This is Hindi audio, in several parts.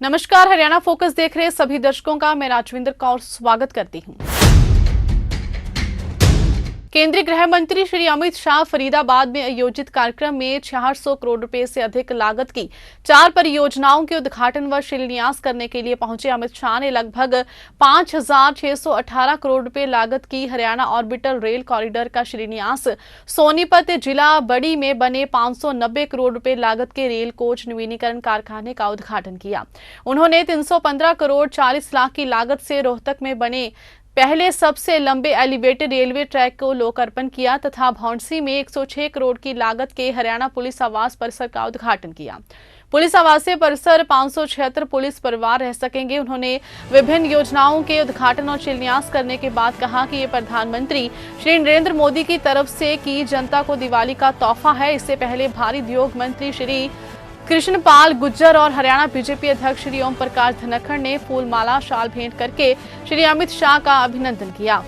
नमस्कार, हरियाणा फोकस देख रहे सभी दर्शकों का मैं राजविंदर कौर स्वागत करती हूं। केंद्रीय गृह मंत्री श्री अमित शाह फरीदाबाद में आयोजित कार्यक्रम में 600 करोड़ रुपए से अधिक लागत की 4 परियोजनाओं के उद्घाटन व शिलान्यास करने के लिए पहुंचे। अमित शाह ने लगभग 5,618 करोड़ रुपए लागत की हरियाणा ऑर्बिटल रेल कॉरिडोर का शिलान्यास, सोनीपत जिला बड़ी में बने 590 करोड़ रुपए लागत के रेल कोच नवीनीकरण कारखाने का उद्घाटन किया। उन्होंने 315 करोड़ 40 लाख की लागत से रोहतक में बने पहले सबसे लंबे एलिवेटेड रेलवे ट्रैक को लोकार्पण किया तथा भौंडसी में 106 करोड़ की लागत के हरियाणा पुलिस आवास परिसर का उद्घाटन किया। पुलिस आवासीय परिसर 576 पुलिस परिवार रह सकेंगे। उन्होंने विभिन्न योजनाओं के उद्घाटन और शिलान्यास करने के बाद कहा कि ये प्रधानमंत्री श्री नरेंद्र मोदी की तरफ से की जनता को दिवाली का तोहफा है। इससे पहले भारी उद्योग मंत्री श्री कृष्णपाल गुर्जर और हरियाणा बीजेपी अध्यक्ष श्री ओम प्रकाश धनखड़ ने फूलमाला शाल भेंट करके श्री अमित शाह का अभिनंदन किया।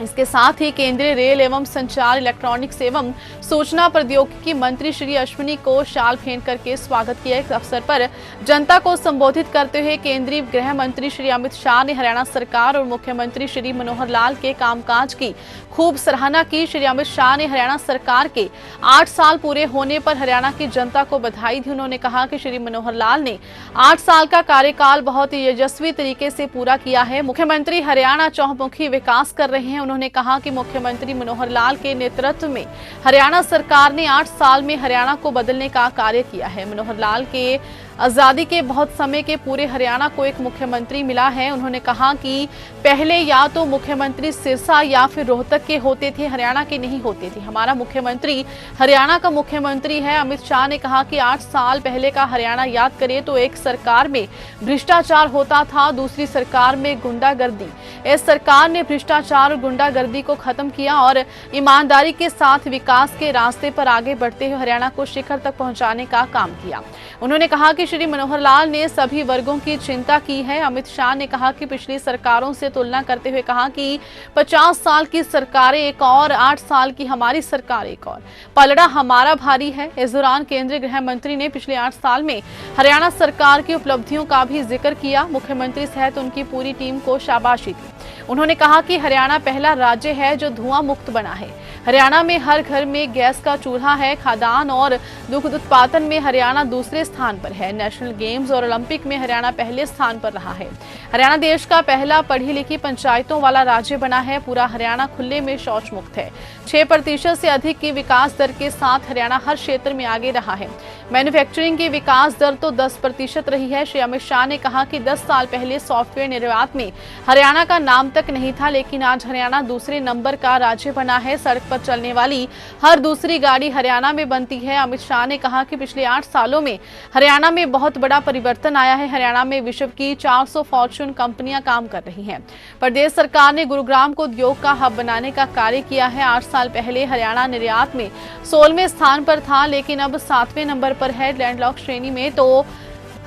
इसके साथ ही केंद्रीय रेल एवं संचार, इलेक्ट्रॉनिक्स एवं सूचना प्रौद्योगिकी मंत्री श्री अश्विनी को शाल भेंट करके स्वागत किया। इस अवसर पर जनता को संबोधित करते हुए केंद्रीय गृह मंत्री श्री अमित शाह ने हरियाणा सरकार और मुख्यमंत्री श्री मनोहर लाल के कामकाज की खूब सराहना की। श्री अमित शाह ने हरियाणा सरकार के 8 साल पूरे होने पर हरियाणा की जनता को बधाई दी। उन्होंने कहा कि श्री मनोहर लाल ने 8 साल का कार्यकाल बहुत यशस्वी तरीके से पूरा किया है। मुख्यमंत्री हरियाणा चौमुखी विकास कर रहे हैं। उन्होंने कहा कि मुख्यमंत्री मनोहर लाल के नेतृत्व में हरियाणा सरकार ने 8 साल में हरियाणा को बदलने का कार्य किया है। मनोहर लाल के आजादी के बहुत समय के पूरे हरियाणा को एक मुख्यमंत्री मिला है। उन्होंने कहा कि पहले या तो मुख्यमंत्री सिरसा या फिर रोहतक के होते थे, हरियाणा के नहीं होते थे। हमारा मुख्यमंत्री हरियाणा का मुख्यमंत्री है। अमित शाह ने कहा कि 8 साल पहले का हरियाणा याद करें तो एक सरकार में भ्रष्टाचार होता था, दूसरी सरकार में गुंडागर्दी। इस सरकार ने भ्रष्टाचार और गुंडागर्दी को खत्म किया और ईमानदारी के साथ विकास के रास्ते पर आगे बढ़ते हुए हरियाणा को शिखर तक पहुंचाने का काम किया। उन्होंने कहा कि श्री मनोहर लाल ने सभी वर्गों की चिंता की है। अमित शाह ने कहा कि पिछली सरकारों से तुलना करते हुए कहा कि 50 साल की सरकारें एक और, 8 साल की हमारी सरकार एक और, पलड़ा हमारा भारी है। इस दौरान केंद्रीय गृह मंत्री ने पिछले 8 साल में हरियाणा सरकार की उपलब्धियों का भी जिक्र किया। मुख्यमंत्री सहित उनकी पूरी टीम को शाबाशी दी। उन्होंने कहा कि हरियाणा पहला राज्य है जो धुआं मुक्त बना है। हरियाणा में हर घर में गैस का चूल्हा है। खाद्यान्न और दुग्ध उत्पादन में हरियाणा दूसरे स्थान पर है। नेशनल गेम्स और ओलंपिक में हरियाणा पहले स्थान पर रहा है। हरियाणा देश का पहला पढ़ी लिखी पंचायतों वाला राज्य बना है। पूरा हरियाणा खुले में शौच मुक्त है। 6% से अधिक की विकास दर के साथ हरियाणा हर क्षेत्र में आगे रहा है। मैन्युफैक्चरिंग की विकास दर तो 10% रही है। श्री अमित शाह ने कहा कि 10 साल पहले सॉफ्टवेयर निर्यात में हरियाणा का नाम तक नहीं था, लेकिन आज हरियाणा दूसरे नंबर का राज्य बना है। सड़क पर चलने वाली हर दूसरी गाड़ी हरियाणा में बनती है। अमित शाह ने कहा कि पिछले 8 सालों में हरियाणा में बहुत बड़ा परिवर्तन आया है। हरियाणा में विश्व की 400 फॉर्च्यून कंपनियां काम कर रही हैं। प्रदेश सरकार ने गुरुग्राम को उद्योग का हब बनाने का कार्य किया है। 8 साल पहले हरियाणा निर्यात में 16वें स्थान पर था, लेकिन अब 7वें नंबर पर है। लैंडलॉक श्रेणी में तो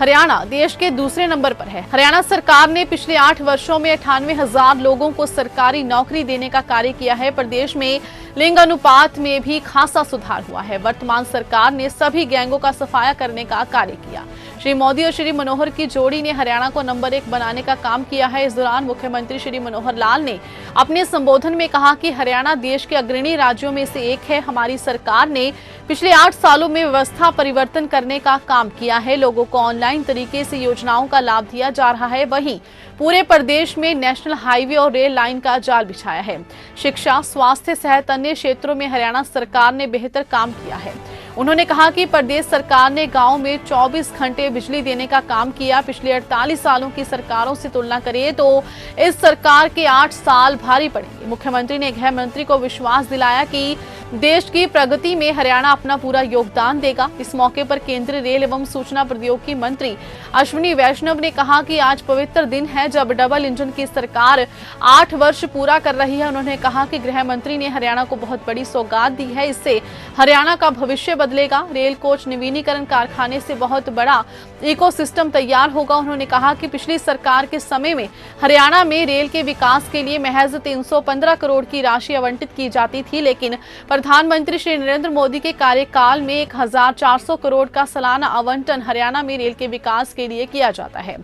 हरियाणा देश के दूसरे नंबर पर है। हरियाणा सरकार ने पिछले 8 वर्षों में 98,000 लोगों को सरकारी नौकरी देने का कार्य किया है। प्रदेश में लिंग अनुपात में भी खासा सुधार हुआ है। वर्तमान सरकार ने सभी गैंगों का सफाया करने का कार्य किया। श्री मोदी और श्री मनोहर की जोड़ी ने हरियाणा को नंबर 1 बनाने का काम किया है। इस दौरान मुख्यमंत्री श्री मनोहर लाल ने अपने संबोधन में कहा कि हरियाणा देश के अग्रणी राज्यों में से एक है। हमारी सरकार ने पिछले 8 सालों में व्यवस्था परिवर्तन करने का काम किया है। लोगों को ऑनलाइन तरीके से योजनाओं का लाभ दिया जा रहा है। वहीं पूरे प्रदेश में नेशनल हाईवे और रेल लाइन का जाल बिछाया है। शिक्षा, स्वास्थ्य सहित अन्य क्षेत्रों में हरियाणा सरकार ने बेहतर काम किया है। उन्होंने कहा कि प्रदेश सरकार ने गांव में 24 घंटे बिजली देने का काम किया। पिछले 48 सालों की सरकारों से तुलना करें तो इस सरकार के 8 साल भारी पड़ेंगे। मुख्यमंत्री ने गृह मंत्री को विश्वास दिलाया कि देश की प्रगति में हरियाणा अपना पूरा योगदान देगा। इस मौके पर केंद्रीय रेल एवं सूचना प्रौद्योगिकी मंत्री अश्विनी वैष्णव ने कहा कि आज पवित्र दिन है जब डबल इंजन की सरकार 8 वर्ष पूरा कर रही है। उन्होंने कहा कि गृह मंत्री ने हरियाणा को बहुत बड़ी सौगात दी है। इससे हरियाणा का भविष्य बदलेगा। रेल कोच नवीनीकरण कारखाने से बहुत बड़ा इकोसिस्टम तैयार होगा। उन्होंने कहा कि पिछली सरकार के समय में हरियाणा में रेल के विकास के लिए महज 315 करोड़ की राशि आवंटित की जाती थी, लेकिन प्रधानमंत्री श्री नरेंद्र मोदी के कार्यकाल में 1400 करोड़ का सालाना आवंटन हरियाणा में रेल के विकास के लिए किया जाता है।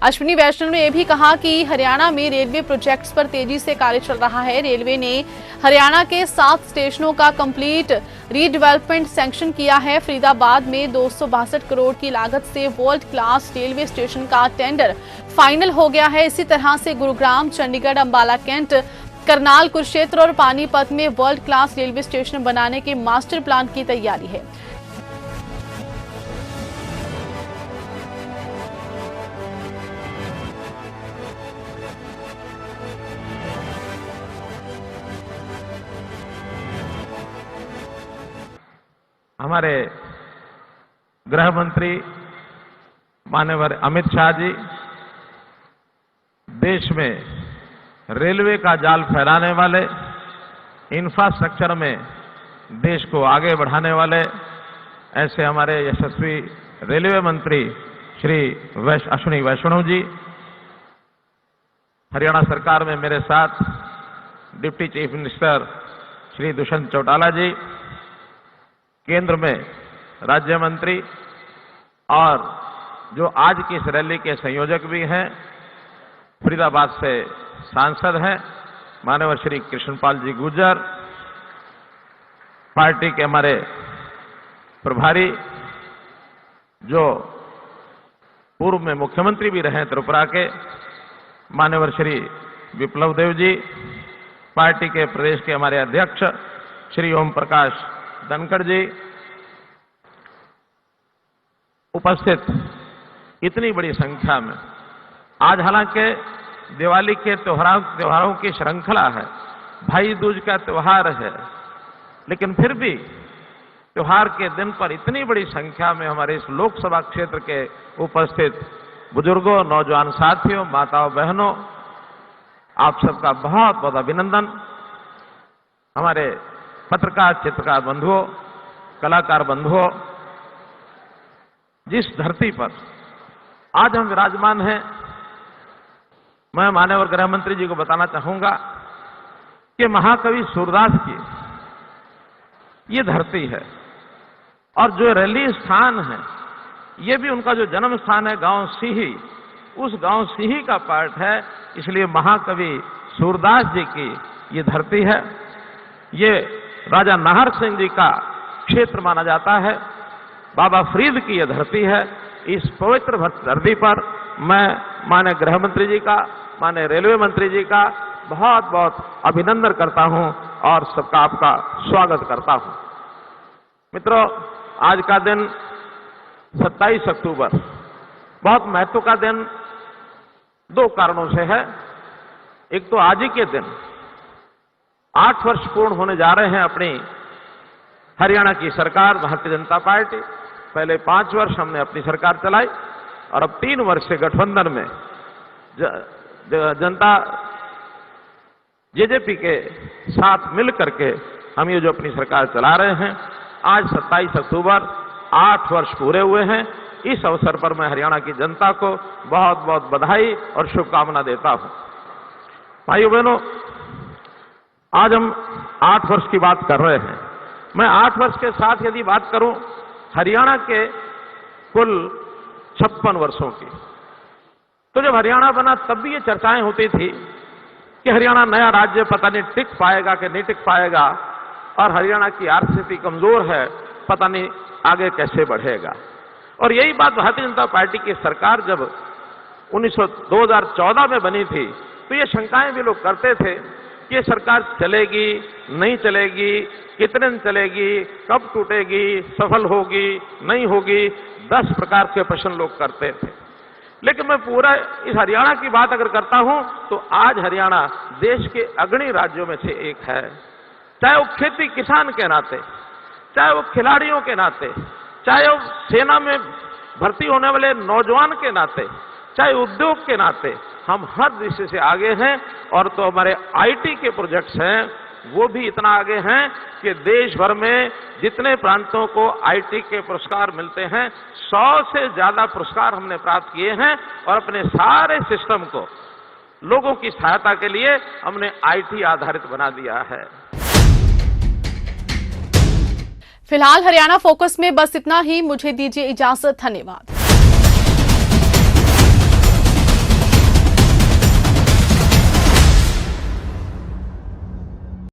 अश्विनी वैष्णव ने यह भी कहा कि हरियाणा में रेलवे प्रोजेक्ट्स पर तेजी से कार्य चल रहा है। रेलवे ने हरियाणा के 7 स्टेशनों का कंप्लीट रीडेवलपमेंट सैंक्शन किया है। फरीदाबाद में 262 करोड़ की लागत से वर्ल्ड क्लास रेलवे स्टेशन का टेंडर फाइनल हो गया है। इसी तरह से गुरुग्राम, चंडीगढ़, अंबाला कैंट, करनाल, कुरुक्षेत्र और पानीपत में वर्ल्ड क्लास रेलवे स्टेशन बनाने के मास्टर प्लान की तैयारी है। हमारे गृह मंत्री माननीय अमित शाह जी देश में रेलवे का जाल फैलाने वाले, इंफ्रास्ट्रक्चर में देश को आगे बढ़ाने वाले ऐसे हमारे यशस्वी रेलवे मंत्री श्री अश्विनी वैष्णव जी, हरियाणा सरकार में मेरे साथ deputy chief minister Shri Dushyant Chautala ji, केंद्र में राज्य मंत्री और जो आज की इस रैली के संयोजक भी हैं, फरीदाबाद से सांसद हैं माननीय श्री कृष्णपाल जी गुर्जर, पार्टी के हमारे प्रभारी जो पूर्व में मुख्यमंत्री भी रहे त्रिपुरा के माननीय श्री विप्लव देव जी, पार्टी के प्रदेश के हमारे अध्यक्ष श्री ओम प्रकाश धनखड़ जी, उपस्थित इतनी बड़ी संख्या में आज हालांकि दिवाली के त्योहारों की श्रृंखला है, भाई दूज का त्योहार है, लेकिन फिर भी त्योहार के दिन पर इतनी बड़ी संख्या में हमारे इस लोकसभा क्षेत्र के उपस्थित बुजुर्गों, नौजवान साथियों, माताओं, बहनों, आप सबका बहुत बहुत अभिनंदन। हमारे पत्रकार, चित्रकार बंधुओं, कलाकार बंधुओं, जिस धरती पर आज हम विराजमान हैं, मैं माननीय गृह मंत्री जी को बताना चाहूंगा कि महाकवि सूरदास की ये धरती है और जो रैली स्थान है ये भी उनका जो जन्म स्थान है गांव सीही, उस गांव सीही का पार्ट है, इसलिए महाकवि सूरदास जी की ये धरती है। ये राजा नाहर सिंह जी का क्षेत्र माना जाता है, बाबा फरीद की यह धरती है। इस पवित्र धरती पर मैं माननीय गृह मंत्री जी का, माननीय रेलवे मंत्री जी का बहुत बहुत अभिनंदन करता हूं और सबका आपका स्वागत करता हूं। मित्रों, आज का दिन 27 अक्टूबर बहुत महत्व का दिन 2 कारणों से है। एक तो आज ही के दिन 8 वर्ष पूर्ण होने जा रहे हैं अपनी हरियाणा की सरकार भारतीय जनता पार्टी। पहले 5 वर्ष हमने अपनी सरकार चलाई और अब 3 वर्ष से गठबंधन में जनता जेजेपी के साथ मिल करके हम ये जो अपनी सरकार चला रहे हैं, आज 27 अक्टूबर 8 वर्ष पूरे हुए हैं। इस अवसर पर मैं हरियाणा की जनता को बहुत बहुत बधाई और शुभकामना देता हूं। भाइयों बहनों, आज हम 8 वर्ष की बात कर रहे हैं। मैं 8 वर्ष के साथ यदि बात करूं हरियाणा के कुल 56 वर्षों की, तो जब हरियाणा बना तब भी ये चर्चाएं होती थी कि हरियाणा नया राज्य पता नहीं टिक पाएगा कि नहीं टिक पाएगा, और हरियाणा की आर्थिक स्थिति कमजोर है, पता नहीं आगे कैसे बढ़ेगा। और यही बात भारतीय जनता पार्टी की सरकार जब 2014 में बनी थी तो ये शंकाएं भी लोग करते थे कि ये सरकार चलेगी, नहीं चलेगी, कितने दिन चलेगी, कब टूटेगी, सफल होगी, नहीं होगी, 10 प्रकार के प्रश्न लोग करते थे। लेकिन मैं पूरा इस हरियाणा की बात अगर करता हूं तो आज हरियाणा देश के अग्रणी राज्यों में से एक है। चाहे वो खेती किसान के नाते, चाहे वो खिलाड़ियों के नाते, चाहे वो सेना में भर्ती होने वाले नौजवान के नाते, चाहे उद्योग के नाते, हम हर दृष्टि से आगे हैं। और तो हमारे आईटी के प्रोजेक्ट्स हैं वो भी इतना आगे हैं कि देश भर में जितने प्रांतों को आईटी के पुरस्कार मिलते हैं 100 से ज्यादा पुरस्कार हमने प्राप्त किए हैं और अपने सारे सिस्टम को लोगों की सहायता के लिए हमने आईटी आधारित बना दिया है। फिलहाल हरियाणा फोकस में बस इतना ही। मुझे दीजिए इजाजत। धन्यवाद।